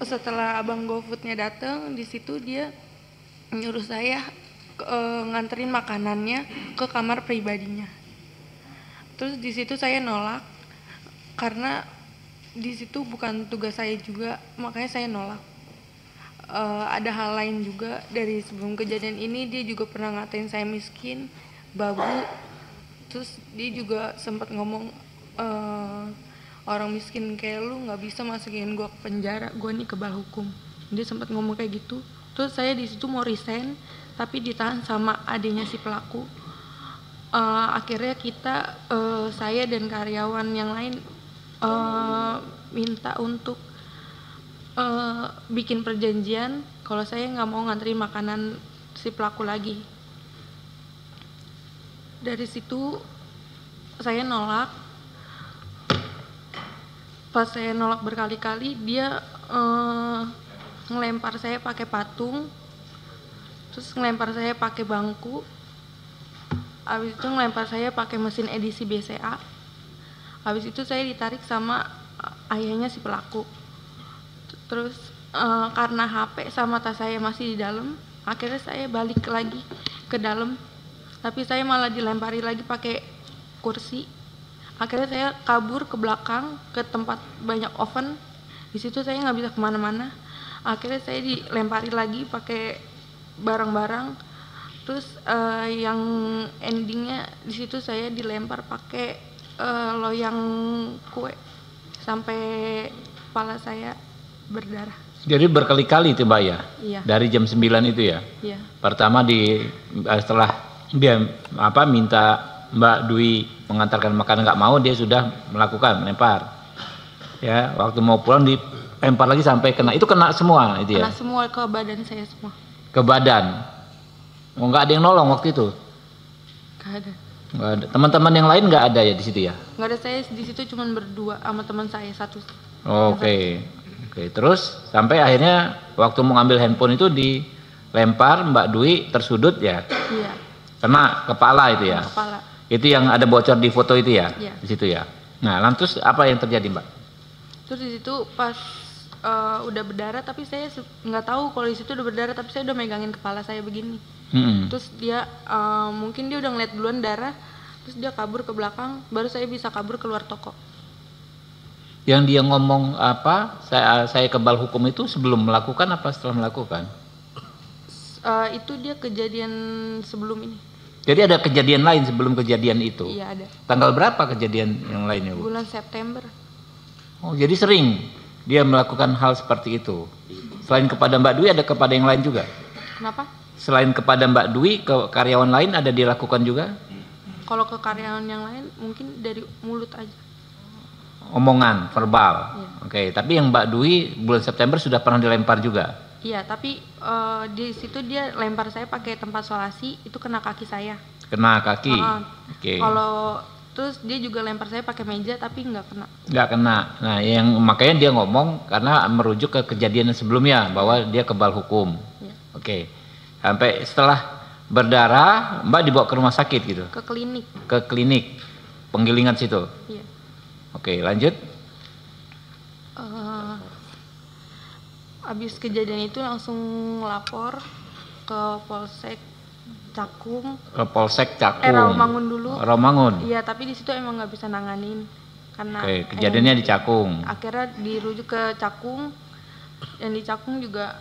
setelah abang GoFoodnya datang, di situ dia nyuruh saya nganterin makanannya ke kamar pribadinya. Terus di situ saya nolak karena di situ bukan tugas saya juga, makanya saya nolak. Ada hal lain juga dari sebelum kejadian ini, dia juga pernah ngatain saya miskin, babu. Terus dia juga sempat ngomong, orang miskin kayak lu nggak bisa masukin gue ke penjara, gue nih kebal hukum. Dia sempat ngomong kayak gitu. Terus saya di situ mau resign, tapi ditahan sama adiknya si pelaku. Akhirnya saya dan karyawan yang lain minta untuk bikin perjanjian kalau saya nggak mau ngantri makanan si pelaku lagi. Dari situ saya nolak. Pas saya nolak berkali-kali, dia ngelempar saya pakai patung, terus ngelempar saya pakai bangku, habis itu ngelempar saya pakai mesin edisi BCA. Habis itu saya ditarik sama ayahnya si pelaku. Terus karena HP sama tas saya masih di dalam, akhirnya saya balik lagi ke dalam, tapi saya malah dilempari lagi pakai kursi. Akhirnya saya kabur ke belakang ke tempat banyak oven. Di situ saya nggak bisa kemana-mana. Akhirnya saya dilempari lagi pakai barang-barang. Terus yang endingnya di situ saya dilempar pakai loyang kue sampai kepala saya berdarah. Jadi berkali-kali itu Mbak ya? Iya. Dari jam 9 itu ya? Iya. Pertama setelah dia minta Mbak Dwi mengantarkan makanan, nggak mau, dia sudah melakukan melempar. Ya, waktu mau pulang dilempar lagi sampai kena. Itu kena semua itu ya? Kena semua ke badan saya semua. Ke badan. Oh, nggak ada yang nolong waktu itu? Nggak ada. Nggak ada. Teman-teman yang lain nggak ada ya di situ ya? Nggak ada, saya di situ cuma berdua sama teman saya satu. Oke. Terus sampai akhirnya waktu mau ngambil handphone itu dilempar, Mbak Dwi tersudut ya? Iya. Kena kepala itu ya? Kepala. Itu yang ada bocor di foto itu ya? Iya. Di situ ya. Nah, lantas apa yang terjadi, Mbak? Terus di situ pas udah berdarah, tapi saya nggak tahu kalau di situ udah berdarah, tapi saya udah megangin kepala saya begini. Terus dia mungkin dia udah ngeliat duluan darah, terus dia kabur ke belakang, baru saya bisa kabur keluar toko. Yang dia ngomong apa? Saya kebal hukum itu sebelum melakukan apa setelah melakukan? Itu dia kejadian sebelum ini. Jadi ada kejadian lain sebelum kejadian itu? Iya ada. Tanggal berapa kejadian yang lainnya, Bu? Bulan September. Oh, jadi sering dia melakukan hal seperti itu. Selain kepada Mbak Dwi, ada kepada yang lain juga? Kenapa? Selain kepada Mbak Dwi, ke karyawan lain ada dilakukan juga? Kalau ke karyawan yang lain mungkin dari mulut aja. Omongan, verbal. Iya. Oke, tapi yang Mbak Dwi bulan September sudah pernah dilempar juga? Iya, tapi di situ dia lempar saya pakai tempat solasi, itu kena kaki saya. Kena kaki? Oke. Kalau terus dia juga lempar saya pakai meja, tapi nggak kena. Nggak kena. Nah, makanya dia ngomong karena merujuk ke kejadian sebelumnya bahwa dia kebal hukum. Iya. Oke. Sampai setelah berdarah, Mbak dibawa ke rumah sakit gitu? Ke klinik. Ke klinik penggilingan situ? Iya. Oke, lanjut. Habis kejadian itu langsung lapor ke Polsek Cakung. Ke Polsek Cakung. Rawamangun dulu. Rawamangun. Iya, tapi di situ emang nggak bisa nanganin karena. Oke, kejadiannya di Cakung. Akhirnya dirujuk ke Cakung, yang di Cakung juga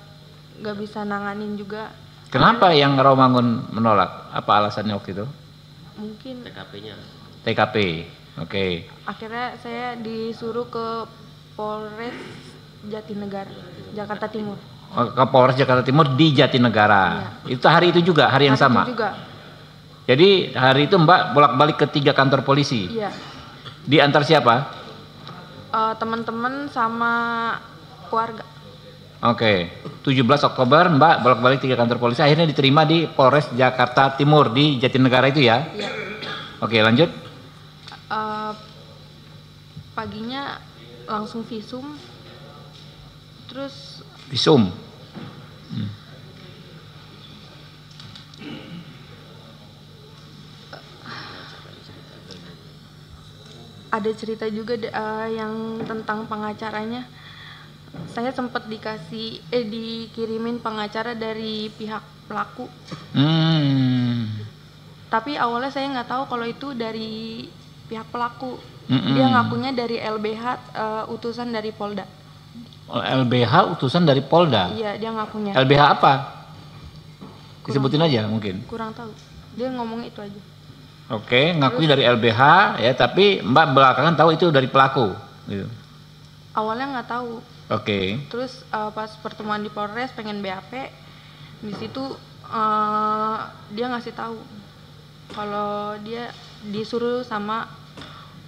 nggak bisa nanganin juga. Kenapa yang Rawamangun menolak? Apa alasannya waktu itu? Mungkin TKP-nya. TKP. Oke. Akhirnya saya disuruh ke Polres Jatinegara, Jakarta Timur. Ke Polres Jakarta Timur di Jatinegara. Iya. Itu hari itu juga, hari yang sama? Itu juga. Jadi hari itu Mbak bolak-balik ke 3 kantor polisi? Iya. Diantar siapa? Teman-teman sama keluarga. Oke. 17 Oktober Mbak bolak-balik 3 kantor polisi, akhirnya diterima di Polres Jakarta Timur di Jatinegara itu ya? Iya. Oke, lanjut. Paginya langsung visum. Terus visum. Ada cerita juga yang tentang pengacaranya. Saya sempat dikirimin pengacara dari pihak pelaku. Tapi awalnya saya nggak tahu kalau itu dari pihak pelaku. Dia ngakunya dari LBH, utusan dari Polda. LBH utusan dari Polda? Iya, dia ngakunya. LBH apa? Disebutin aja mungkin. Kurang tahu. Dia ngomong itu aja. Oke, ngakunya dari LBH ya, tapi Mbak belakangan tahu itu dari pelaku. Gitu. Awalnya nggak tahu. Oke. Terus pas pertemuan di Polres pengen BAP, di situ dia ngasih tahu kalau dia disuruh sama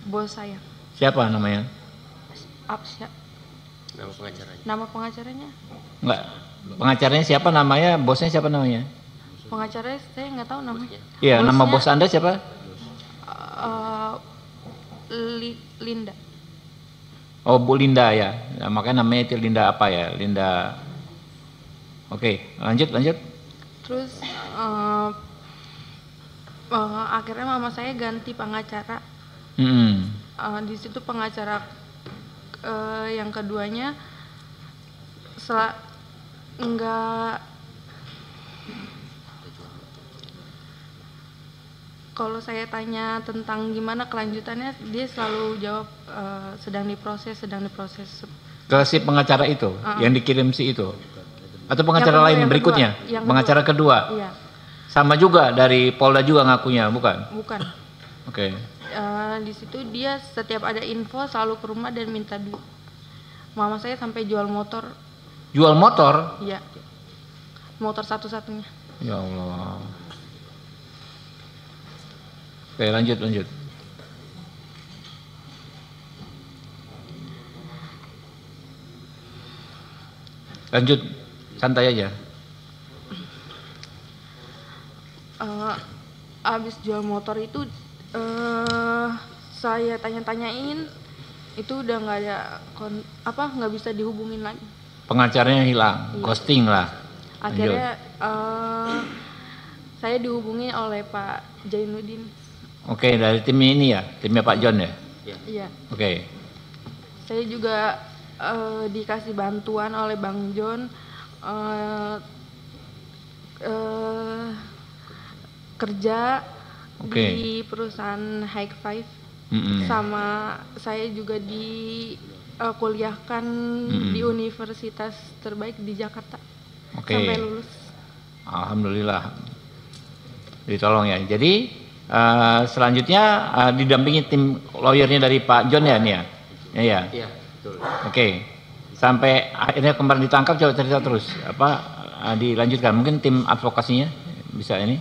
bos saya. Siapa namanya? Apsya. Nama pengacaranya? Nama pengacaranya? Enggak. Pengacaranya siapa namanya? Bosnya siapa namanya? Pengacaranya saya nggak tahu namanya. Iya, nama bos Anda siapa? Linda. Oh, Bu Linda ya. Nah, makanya namanya itu Linda apa ya? Linda. Oke, lanjut. Terus akhirnya mama saya ganti pengacara. Di situ pengacara yang keduanya kalau saya tanya tentang gimana kelanjutannya, dia selalu jawab sedang diproses. Ke si pengacara itu yang dikirim si itu, atau pengacara Yang kedua, lain yang berikutnya? kedua. Pengacara kedua. Iya. Sama juga dari Polda juga ngakunya, bukan? Bukan. Oke. Di situ dia setiap ada info selalu ke rumah dan minta duit. Mama saya sampai jual motor. Jual motor? Iya. Motor satu-satunya. Ya Allah. Oke, lanjut. Lanjut, santai aja. Abis jual motor itu saya tanya-tanyain, itu udah nggak ada nggak bisa dihubungin lagi. Pengacaranya hilang, Iya. ghosting lah. Akhirnya saya dihubungi oleh Pak Jainuddin. Oke, dari tim ini ya, timnya Pak John ya. Iya. Oke. Saya juga dikasih bantuan oleh Bang John kerja di perusahaan High Five. Sama saya juga kuliahkan di universitas terbaik di Jakarta. Sampai lulus. Alhamdulillah. Ditolong ya. Jadi selanjutnya didampingi tim lawyernya dari Pak John ya nih ya. Iya. Iya, betul. Oke. Sampai akhirnya kemarin ditangkap, coba cerita terus. Dilanjutkan. Mungkin tim advokasinya bisa ini.